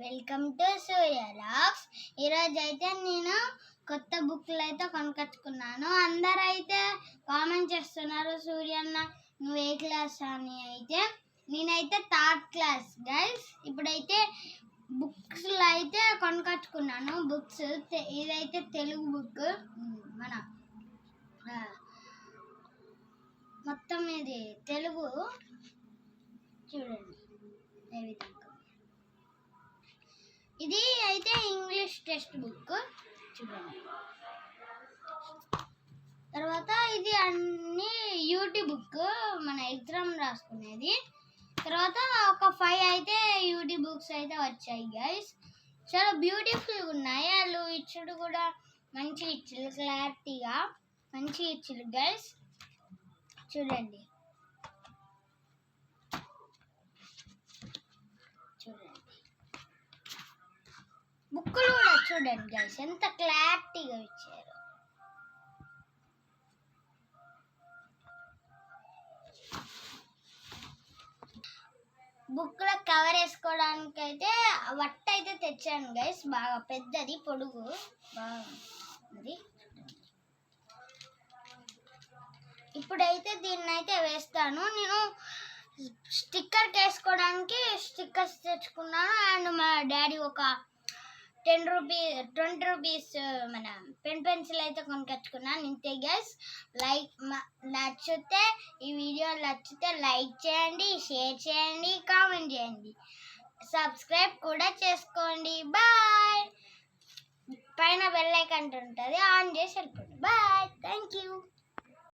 Welcome to Surya logs. ఈరోజు అయితే నేను కొత్త బుక్లు అయితే కొనుకొచ్చుకున్నాను. అందరూ అయితే కామెంట్ చేస్తున్నారు, సూర్యన్న నువ్వు ఏ క్లాస్ అని. అయితే నేనైతే థర్డ్ క్లాస్ గైస్. ఇప్పుడైతే బుక్స్లో అయితే కొనుకొచ్చుకున్నాను బుక్స్. ఇదైతే తెలుగు బుక్, మన మొత్తం ఇది తెలుగు. చూడండి ఏ విధంగా. ఇది అయితే ఇంగ్లీష్ టెక్స్ట్ బుక్ చూడండి. తర్వాత ఇది అన్ని యూట్యూబ్ బుక్, మన ఎగ్జామ్ రాసుకునేది. తర్వాత ఒక 5 అయితే యూట్యూబ్ బుక్స్ అయితే వచ్చాయి గైస్. చాలా బ్యూటిఫుల్గా ఉన్నాయి. వాళ్ళు ఇచ్చుడు కూడా మంచి ఇచ్చారు, క్లారిటీగా మంచి ఇచ్చారు గైస్. చూడండి బుక్కులు కూడా చూడండి గైస్, ఎంత క్లారిటీగా ఇచ్చారు. బుక్లో కవర్ వేసుకోవడానికి అయితే వట్ట అయితే తెచ్చాను గైస్, బాగా పెద్దది, పొడుగు బాగుంది. ఇప్పుడైతే దీన్ని అయితే వేస్తాను. నేను స్టిక్కర్ వేసుకోవడానికి స్టిక్కర్స్ తెచ్చుకున్నాను. అండ్ మా డాడీ ఒక 20 రూపీస్ మన పెన్సిల్ అయితే కొనుకొచ్చుకున్నాను. ఇంతే గైస్. నచ్చితే ఈ వీడియో నచ్చితే లైక్ చేయండి, షేర్ చేయండి, కామెంట్ చేయండి, సబ్స్క్రైబ్ కూడా చేసుకోండి. బాయ్. పైన బెల్ ఐకాన్ ఉంటుంది, ఆన్ చేసి వెళ్ళిపోండి. బాయ్. Thank you.